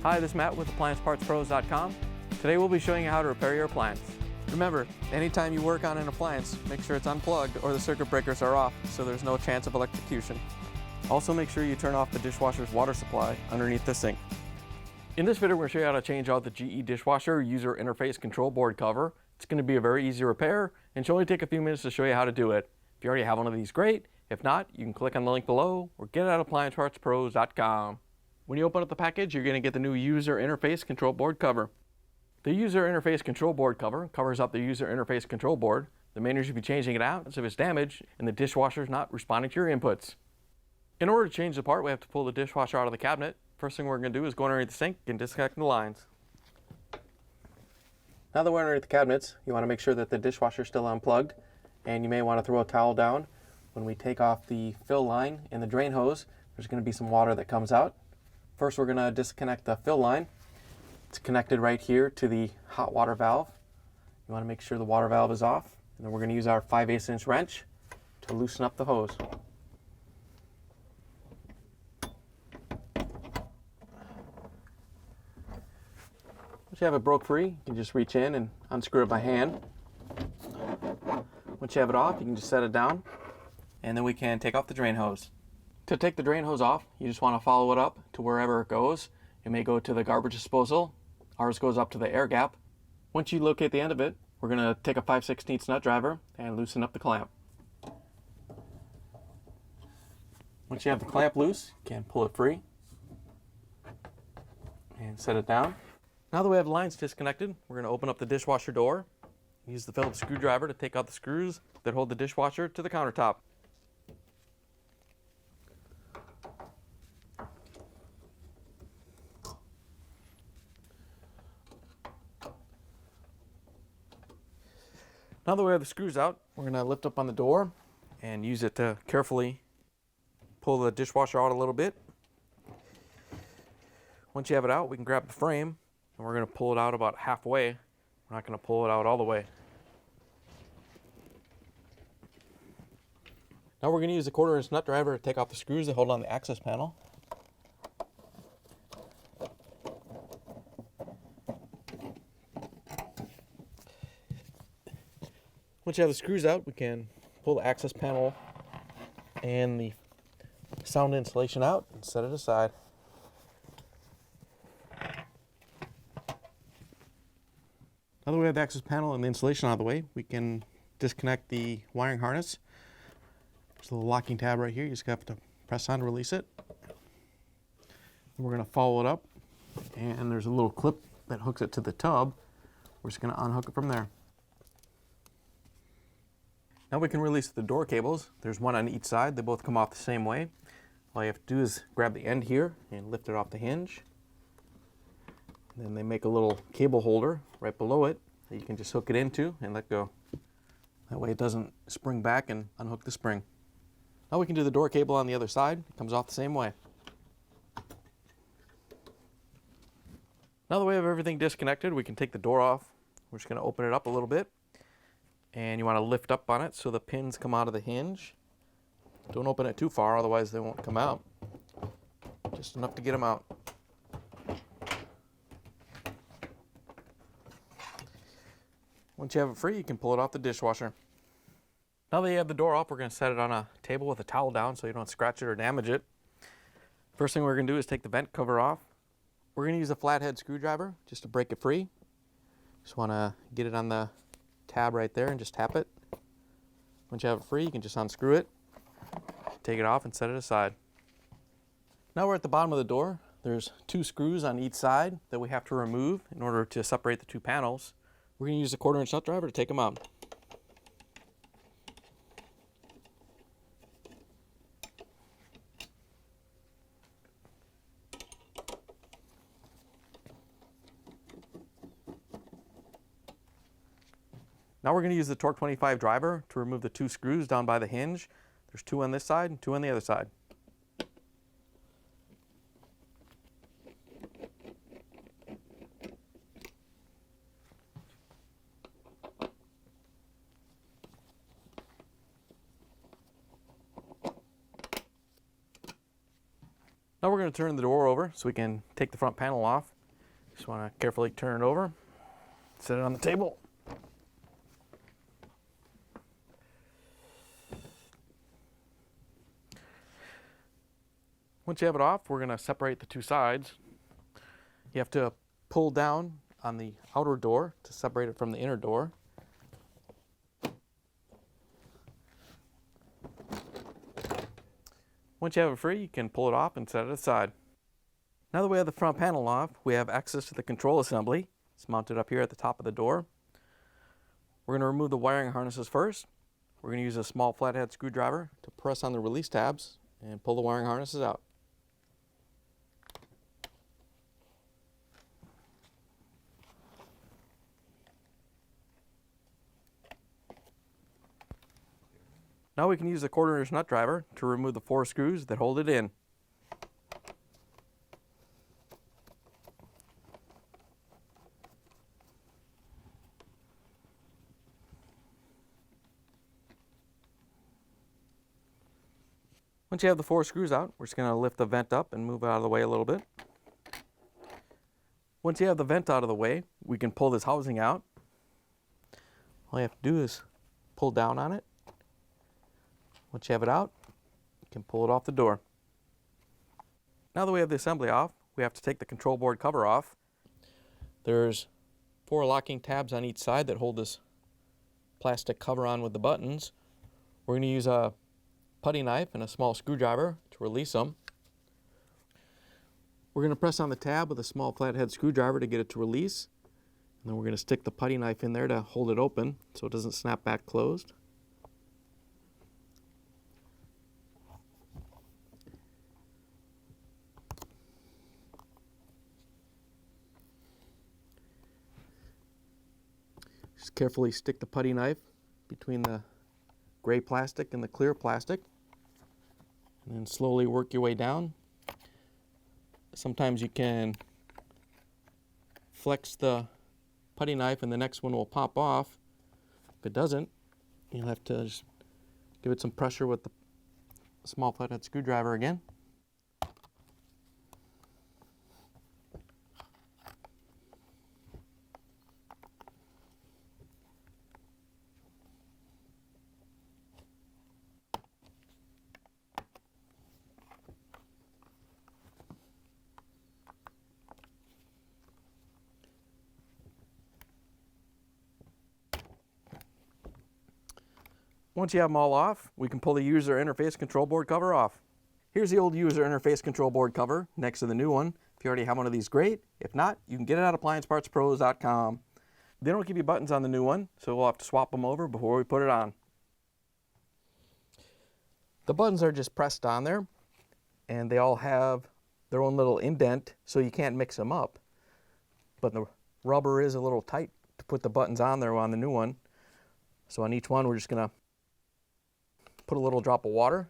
Hi, this is Matt with AppliancePartsPros.com. Today we'll be showing you how to repair your appliance. Remember, anytime you work on an appliance, make sure it's unplugged or the circuit breakers are off so there's no chance of electrocution. Also make sure you turn off the dishwasher's water supply underneath the sink. In this video, we're going to show you how to change out the GE Dishwasher user interface control board cover. It's going to be a very easy repair and should only take a few minutes to show you how to do it. If you already have one of these, great. If not, you can click on the link below or get it at AppliancePartsPros.com. When you open up the package, you're going to get the new user interface control board cover. The user interface control board cover covers up the user interface control board. The main reason you'll be changing it out is if it's damaged and the dishwasher is not responding to your inputs. In order to change the part, we have to pull the dishwasher out of the cabinet. First thing we're going to do is go underneath the sink and disconnect the lines. Now that we're underneath the cabinets, you want to make sure that the dishwasher is still unplugged, and you may want to throw a towel down. When we take off the fill line in the drain hose, there's going to be some water that comes out. First, we're going to disconnect the fill line. It's connected right here to the hot water valve. You want to make sure the water valve is off, and then we're going to use our 5/8" wrench to loosen up the hose. Once you have it broke free, you can just reach in and unscrew it by hand. Once you have it off, you can just set it down, and then we can take off the drain hose. To take the drain hose off, you just want to follow it up to wherever it goes. It may go to the garbage disposal. Ours goes up to the air gap. Once you locate the end of it, we're going to take a 5/16 nut driver and loosen up the clamp. Once you have the clamp loose, you can pull it free and set it down. Now that we have the lines disconnected, we're going to open up the dishwasher door. Use the Phillips screwdriver to take out the screws that hold the dishwasher to the countertop. Now that we have the screws out, we're going to lift up on the door and use it to carefully pull the dishwasher out a little bit. Once you have it out, we can grab the frame and we're going to pull it out about halfway. We're not going to pull it out all the way. Now we're going to use the 1/4" nut driver to take off the screws that hold on the access panel. Once you have the screws out, we can pull the access panel and the sound insulation out and set it aside. Now that we have the access panel and the insulation out of the way, we can disconnect the wiring harness. There's a little locking tab right here. You just have to press on to release it. And we're going to follow it up, and there's a little clip that hooks it to the tub. We're just going to unhook it from there. Now we can release the door cables. There's one on each side. They both come off the same way. All you have to do is grab the end here and lift it off the hinge. And then they make a little cable holder right below it that you can just hook it into and let go. That way it doesn't spring back and unhook the spring. Now we can do the door cable on the other side. It comes off the same way. Now that we have everything disconnected, we can take the door off. We're just going to open it up a little bit. And you want to lift up on it so the pins come out of the hinge. Don't open it too far, otherwise they won't come out. Just enough to get them out. Once you have it free, you can pull it off the dishwasher. Now that you have the door off, we're going to set it on a table with a towel down so you don't scratch it or damage it. First thing we're going to do is take the vent cover off. We're going to use a flathead screwdriver just to break it free. Just want to get it on the tab right there and just tap it. Once you have it free, you can just unscrew it, take it off and set it aside. Now we're at the bottom of the door. There's 2 screws on each side that we have to remove in order to separate the 2 panels. We're going to use a 1/4" nut driver to take them out. Now we're going to use the Torx 25 driver to remove the 2 screws down by the hinge. There's 2 on this side and 2 on the other side. Now we're going to turn the door over so we can take the front panel off. Just want to carefully turn it over, set it on the table. Once you have it off, we're going to separate the two sides. You have to pull down on the outer door to separate it from the inner door. Once you have it free, you can pull it off and set it aside. Now that we have the front panel off, we have access to the control assembly. It's mounted up here at the top of the door. We're going to remove the wiring harnesses first. We're going to use a small flathead screwdriver to press on the release tabs and pull the wiring harnesses out. Now we can use the 1/4" nut driver to remove the 4 screws that hold it in. Once you have the 4 screws out, we're just going to lift the vent up and move it out of the way a little bit. Once you have the vent out of the way, we can pull this housing out. All you have to do is pull down on it. Once you have it out, you can pull it off the door. Now that we have the assembly off, we have to take the control board cover off. There's 4 locking tabs on each side that hold this plastic cover on with the buttons. We're going to use a putty knife and a small screwdriver to release them. We're going to press on the tab with a small flathead screwdriver to get it to release. And then we're going to stick the putty knife in there to hold it open so it doesn't snap back closed. Just carefully stick the putty knife between the gray plastic and the clear plastic, and then slowly work your way down. Sometimes you can flex the putty knife and the next one will pop off. If it doesn't, you'll have to just give it some pressure with the small flathead screwdriver again. Once you have them all off, we can pull the user interface control board cover off. Here's the old user interface control board cover next to the new one. If you already have one of these, great. If not, you can get it at appliancepartspros.com. They don't give you buttons on the new one, so we'll have to swap them over before we put it on. The buttons are just pressed on there, and they all have their own little indent, so you can't mix them up. But the rubber is a little tight to put the buttons on there on the new one. So on each one, we're just going to put a little drop of water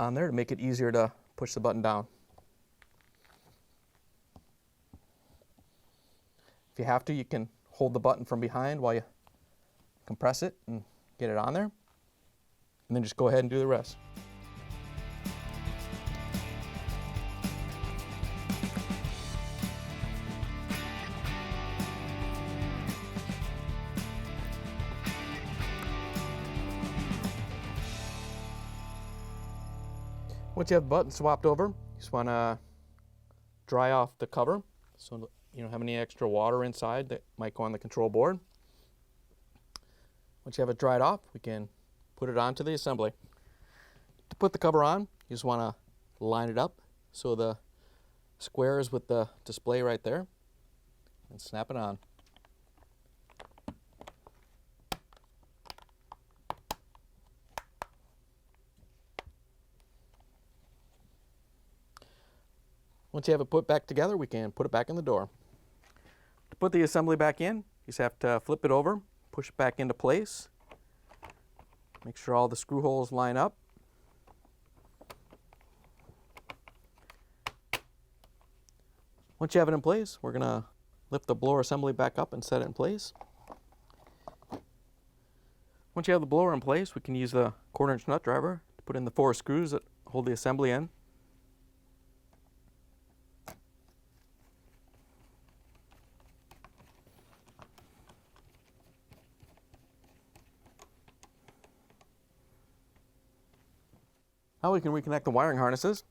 on there to make it easier to push the button down. If you have to, you can hold the button from behind while you compress it and get it on there, and then just go ahead and do the rest. Once you have the button swapped over, you just want to dry off the cover so you don't have any extra water inside that might go on the control board. Once you have it dried off, we can put it onto the assembly. To put the cover on, you just want to line it up so the square is with the display right there, and snap it on. Once you have it put back together, we can put it back in the door. To put the assembly back in, you just have to flip it over, push it back into place. Make sure all the screw holes line up. Once you have it in place, we're going to lift the blower assembly back up and set it in place. Once you have the blower in place, we can use the 1/4" nut driver to put in the 4 screws that hold the assembly in. Now we can reconnect the wiring harnesses.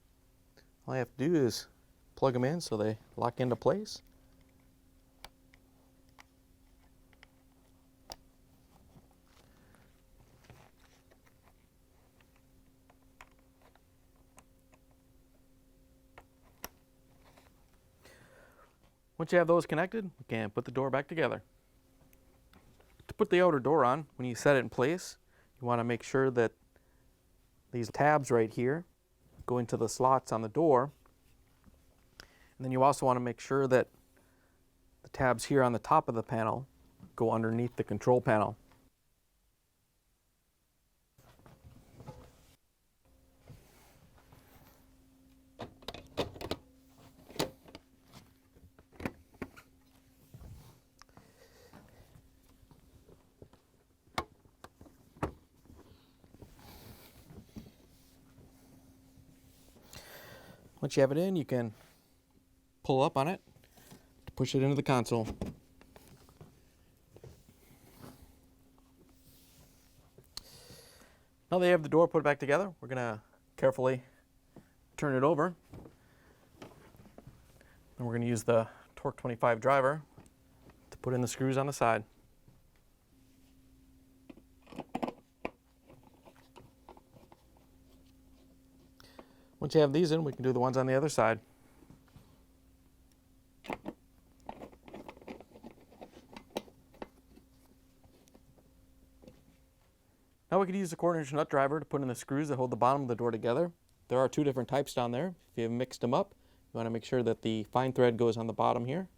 All you have to do is plug them in so they lock into place. Once you have those connected, you can put the door back together. To put the outer door on, when you set it in place, you want to make sure that these tabs right here go into the slots on the door. And then you also want to make sure that the tabs here on the top of the panel go underneath the control panel. Once you have it in, you can pull up on it to push it into the console. Now that you have the door put back together, we're going to carefully turn it over. And we're going to use the Torx 25 driver to put in the screws on the side. Once you have these in, we can do the ones on the other side. Now we could use the 1/4" nut driver to put in the screws that hold the bottom of the door together. There are 2 different types down there. If you have mixed them up, you want to make sure that the fine thread goes on the bottom here.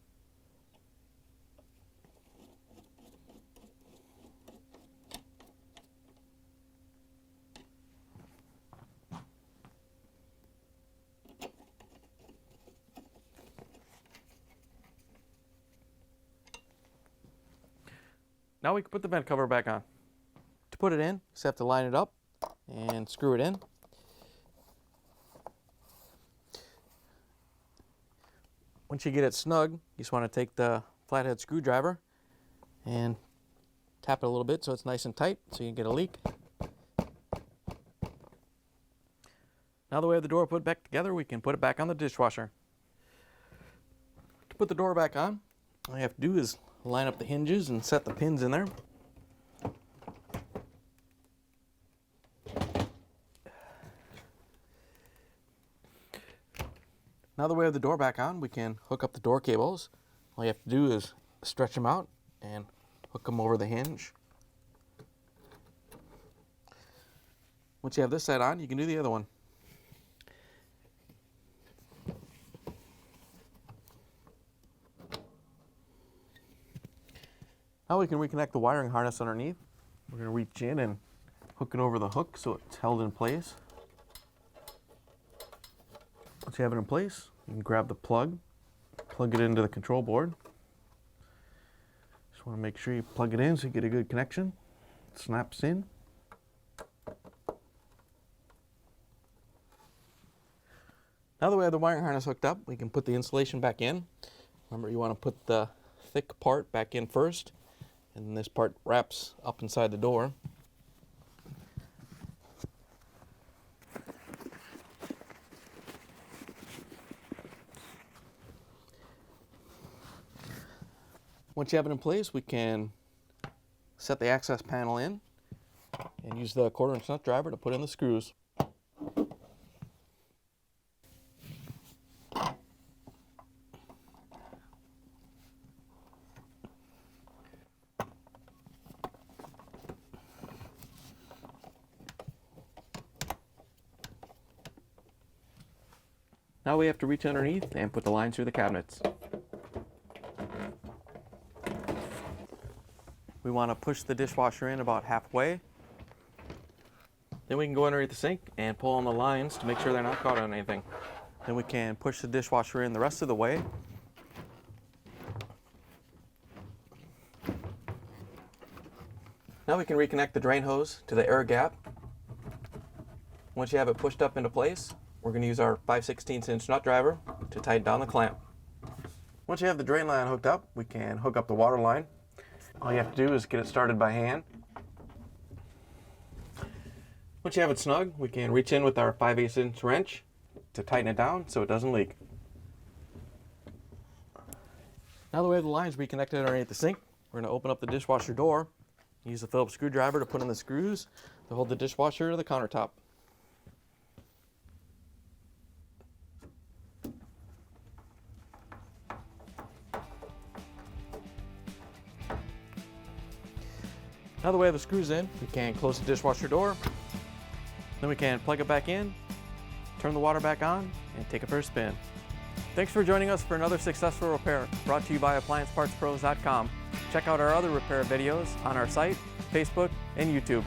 Now we can put the vent cover back on. To put it in, you just have to line it up and screw it in. Once you get it snug, you just want to take the flathead screwdriver and tap it a little bit so it's nice and tight so you can get a leak. Now that we have the door put back together, we can put it back on the dishwasher. To put the door back on, all you have to do is line up the hinges and set the pins in there. Now that we have the door back on, we can hook up the door cables. All you have to do is stretch them out and hook them over the hinge. Once you have this side on, you can do the other one. Now we can reconnect the wiring harness underneath. We're going to reach in and hook it over the hook so it's held in place. Once you have it in place, you can grab the plug it into the control board. Just want to make sure you plug it in so you get a good connection. It snaps in. Now that we have the wiring harness hooked up, we can put the insulation back in. Remember, you want to put the thick part back in first, and this part wraps up inside the door. Once you have it in place, we can set the access panel in and use the 1/4" nut driver to put in the screws. Now we have to reach underneath and put the lines through the cabinets. We want to push the dishwasher in about halfway. Then we can go underneath the sink and pull on the lines to make sure they're not caught on anything. Then we can push the dishwasher in the rest of the way. Now we can reconnect the drain hose to the air gap. Once you have it pushed up into place, we're going to use our 5/16" nut driver to tighten down the clamp. Once you have the drain line hooked up, we can hook up the water line. All you have to do is get it started by hand. Once you have it snug, we can reach in with our 5/8" wrench to tighten it down so it doesn't leak. Now that we have the lines reconnected underneath the sink, we're going to open up the dishwasher door. Use the Phillips screwdriver to put in the screws to hold the dishwasher to the countertop. Now that we have the screws in, we can close the dishwasher door. Then we can plug it back in, turn the water back on, and take it for a spin. Thanks for joining us for another successful repair brought to you by AppliancePartsPros.com. Check out our other repair videos on our site, Facebook, and YouTube.